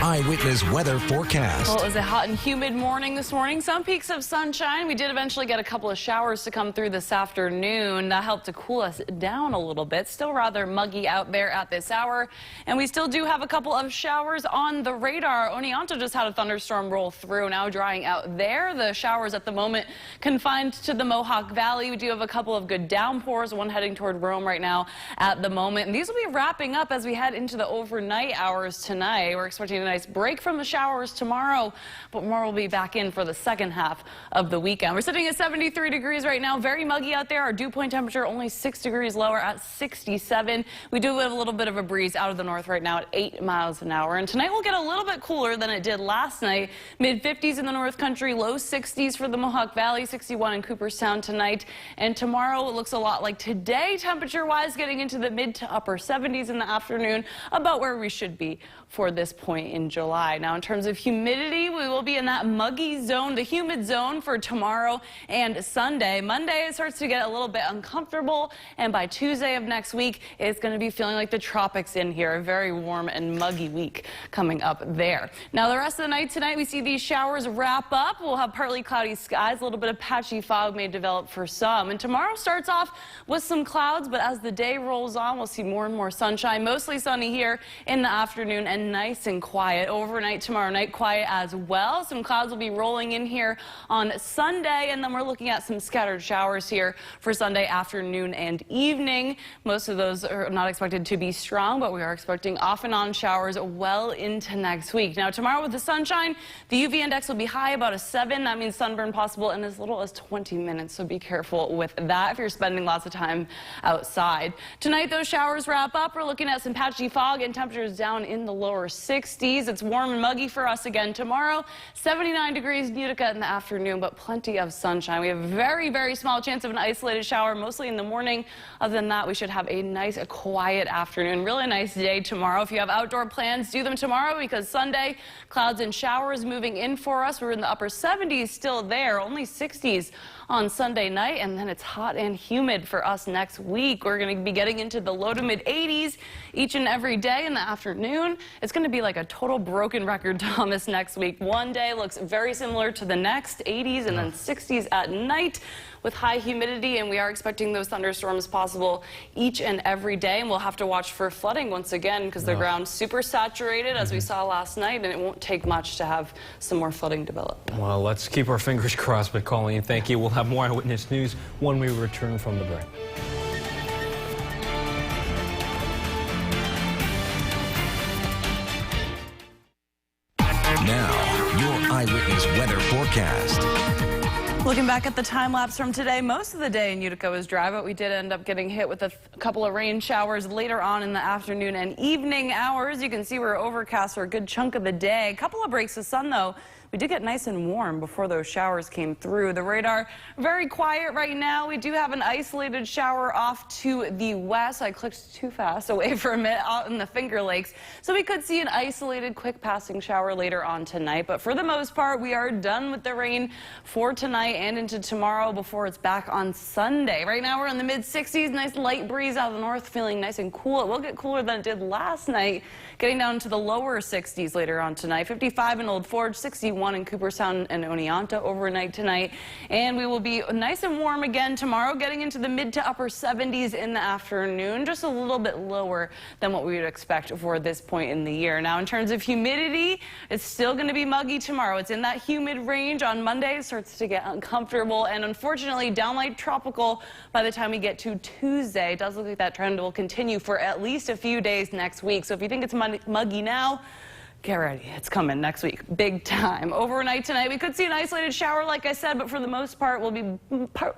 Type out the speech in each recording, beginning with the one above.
Eyewitness Weather forecast. Well, it was a hot and humid morning this morning. Some peaks of sunshine. We did eventually get a couple of showers to come through this afternoon. That helped to cool us down a little bit. Still rather muggy out there at this hour. And we still do have a couple of showers on the radar. Oneonta just had a thunderstorm roll through, now drying out there. The showers at the moment confined to the Mohawk Valley. We do have a couple of good downpours, one heading toward Rome right now at the moment. And these will be wrapping up as we head into the overnight hours tonight. We're expecting a nice break from the showers tomorrow, but more will be back in for the second half of the weekend. We're sitting at 73 degrees right now. Very muggy out there. Our dew point temperature only 6 degrees lower at 67. We do have a little bit of a breeze out of the north right now at 8 miles an hour. And tonight will get a little bit cooler than it did last night. Mid-50s in the North Country, low 60s for the Mohawk Valley, 61 in Cooperstown tonight. And tomorrow it looks a lot like today, temperature-wise, getting into the mid to upper 70s in the afternoon, about where we should be for this point in July. Now, in terms of humidity, we will be in that muggy zone, the humid zone for tomorrow and Sunday. Monday, it starts to get a little bit uncomfortable, and by Tuesday of next week, it's going to be feeling like the tropics in here. A very warm and muggy week coming up there. Now, the rest of the night tonight, we see these showers wrap up. We'll have partly cloudy skies. A little bit of patchy fog may develop for some. And tomorrow starts off with some clouds, but as the day rolls on, we'll see more and more sunshine. Mostly sunny here in the afternoon and nice and quiet. Overnight tomorrow night, quiet as well. Some clouds will be rolling in here on Sunday, and then we're looking at some scattered showers here for Sunday afternoon and evening. Most of those are not expected to be strong, but we are expecting off and on showers well into next week. Now, tomorrow with the sunshine, the UV index will be high, about a 7. That means sunburn possible in as little as 20 minutes, so be careful with that if you're spending lots of time outside. Tonight, those showers wrap up. We're looking at some patchy fog and temperatures down in the lower 60s. It's warm and muggy for us again tomorrow. 79 degrees in Utica in the afternoon, but plenty of sunshine. We have a very, very small chance of an isolated shower, mostly in the morning. Other than that, we should have a nice, quiet afternoon. Really nice day tomorrow. If you have outdoor plans, do them tomorrow, because Sunday, clouds and showers moving in for us. We're in the upper 70s still there, only 60s on Sunday night, and then it's hot and humid for us next week. We're going to be getting into the low to mid 80s each and every day in the afternoon. It's going to be like a total broken record, Thomas, next week. One day looks very similar to the next, 80s and then 60s at night with high humidity, and we are expecting those thunderstorms possible each and every day. And we'll have to watch for flooding once again, because the ground's super saturated, as we saw last night, and it won't take much to have some more flooding develop. Well, let's keep our fingers crossed, but Colleen, thank you. We'll have more Eyewitness News when we return from the break. Now, your Eyewitness Weather forecast. Looking back at the time lapse from today, most of the day in Utica was dry, but we did end up getting hit with a couple of rain showers later on in the afternoon and evening hours. You can see we're overcast for a good chunk of the day. A couple of breaks of sun, though. We did get nice and warm before those showers came through. The radar very quiet right now. We do have an isolated shower off to the west. I clicked too fast away from it, out in the Finger Lakes. So we could see an isolated quick passing shower later on tonight. But for the most part, we are done with the rain for tonight and into tomorrow before it's back on Sunday. Right now we're in the mid 60s. Nice light breeze out of the north, feeling nice and cool. It will get cooler than it did last night, getting down to the lower 60s later on tonight. 55 in Old Forge, 61 in Cooperstown and Oneonta overnight tonight. And we will be nice and warm again tomorrow, getting into the mid to upper 70s in the afternoon, just a little bit lower than what we would expect for this point in the year. Now, in terms of humidity, it's still going to be muggy tomorrow. It's in that humid range. On Monday, it starts to get uncomfortable and unfortunately downright tropical by the time we get to Tuesday. It does look like that trend will continue for at least a few days next week. So if you think it's muggy now, get ready. It's coming next week. Big time. Overnight tonight, we could see an isolated shower, like I said, but for the most part, we'll be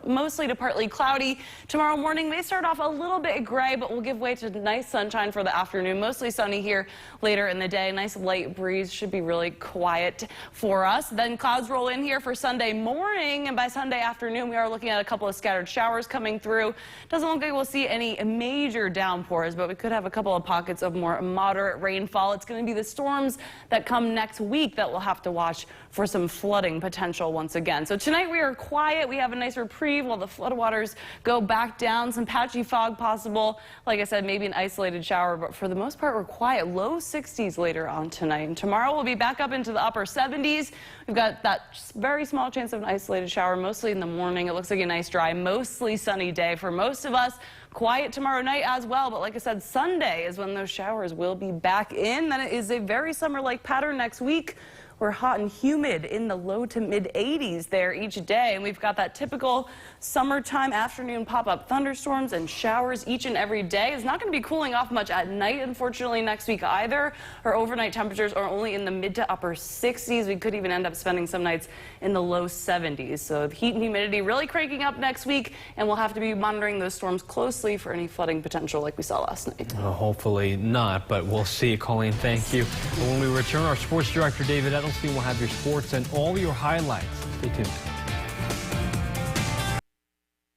mostly to partly cloudy. Tomorrow morning may start off a little bit gray, but will give way to nice sunshine for the afternoon. Mostly sunny here later in the day. Nice light breeze. Should be really quiet for us. Then clouds roll in here for Sunday morning, and by Sunday afternoon, we are looking at a couple of scattered showers coming through. Doesn't look like we'll see any major downpours, but we could have a couple of pockets of more moderate rainfall. It's going to be the storms storms that come next week that we'll have to watch for some flooding potential once again. So tonight we are quiet. We have a nice reprieve while the floodwaters go back down. Some patchy fog possible. Like I said, maybe an isolated shower, but for the most part, we're quiet. Low 60s later on tonight. And tomorrow we'll be back up into the upper 70s. We've got that very small chance of an isolated shower, mostly in the morning. It looks like a nice, dry, mostly sunny day for most of us. Quiet tomorrow night as well, but like I said, Sunday is when those showers will be back in. Then it is a very summer-like pattern next week. We're hot and humid in the low to mid 80s there each day, and we've got that typical summertime afternoon pop-up thunderstorms and showers each and every day. It's not going to be cooling off much at night, unfortunately, next week either. Our overnight temperatures are only in the mid to upper 60s. We could even end up spending some nights in the low 70s. So the heat and humidity really cranking up next week, and we'll have to be monitoring those storms closely for any flooding potential like we saw last night. Hopefully not, but we'll see. Colleen, thank you. And when we return, our sports director, David Edelstein, will have your sports and all your highlights. Stay tuned.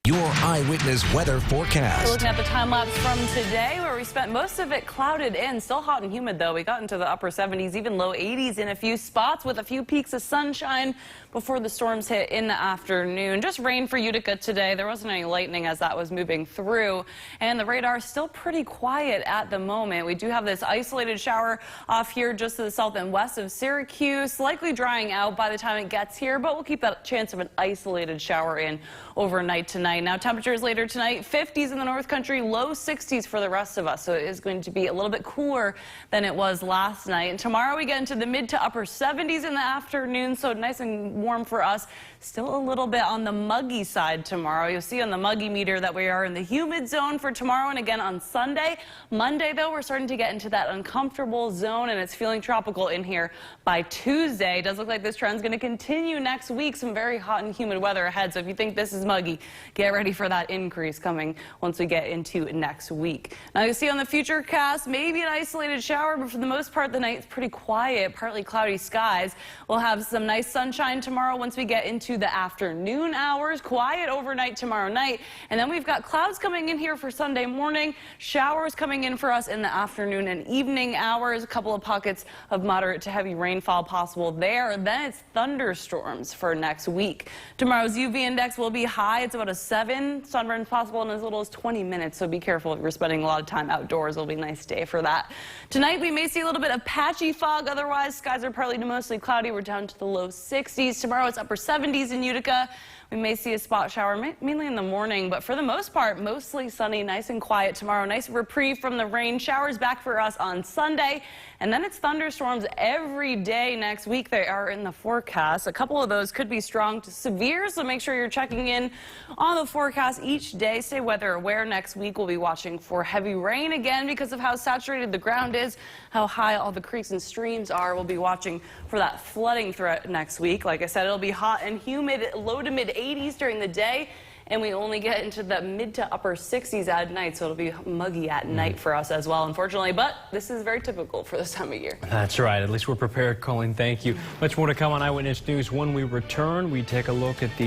Your Eyewitness Weather forecast. We're looking at the time lapse from today, where we spent most of it clouded in. Still hot and humid, though. We got into the upper 70s, even low 80s in a few spots, with a few peaks of sunshine before the storms hit in the afternoon. Just rain for Utica today. There wasn't any lightning as that was moving through, and the radar is still pretty quiet at the moment. We do have this isolated shower off here just to the south and west of Syracuse, likely drying out by the time it gets here, but we'll keep that chance of an isolated shower in overnight tonight. Now, temperatures later tonight, 50s in the North Country, low 60s for the rest of us. So it is going to be a little bit cooler than it was last night. And tomorrow we get into the mid to upper 70s in the afternoon. So nice and warm for us. Still a little bit on the muggy side tomorrow. You'll see on the muggy meter that we are in the humid zone for tomorrow and again on Sunday. Monday, though, we're starting to get into that uncomfortable zone, and it's feeling tropical in here by Tuesday. It does look like this trend is going to continue next week. Some very hot and humid weather ahead. So if you think this is muggy, get ready for that increase coming once we get into next week. Now you see on the future cast, maybe an isolated shower, but for the most part the night's pretty quiet, partly cloudy skies. We'll have some nice sunshine tomorrow once we get into the afternoon hours. Quiet overnight tomorrow night, and then we've got clouds coming in here for Sunday morning. Showers coming in for us in the afternoon and evening hours. A couple of pockets of moderate to heavy rainfall possible there. Then it's thunderstorms for next week. Tomorrow's UV index will be high. It's about a 7. Sunburns possible in as little as 20 minutes, so be careful if you're spending a lot of time outdoors. It'll be a nice day for that. Tonight we may see a little bit of patchy fog. Otherwise, skies are partly to mostly cloudy. We're down to the low 60s. Tomorrow it's upper 70s in Utica. We may see a spot shower mainly in the morning, but for the most part, mostly sunny, nice and quiet tomorrow. Nice reprieve from the rain. Showers back for us on Sunday, and then it's thunderstorms every day next week. They are in the forecast. A couple of those could be strong to severe, so make sure you're checking in on the forecast each day. Stay weather aware. Next week we'll be watching for heavy rain again because of how saturated the ground is, how high all the creeks and streams are. We'll be watching for that flooding threat next week. Like I said, it'll be hot and humid, low to mid 80s during the day, and we only get into the mid to upper 60s at night, so it'll be muggy at night for us as well, unfortunately, but this is very typical for this time of year. That's right. At least we're prepared, Colleen. Thank you. Much more to come on Eyewitness News. When we return, we take a look at the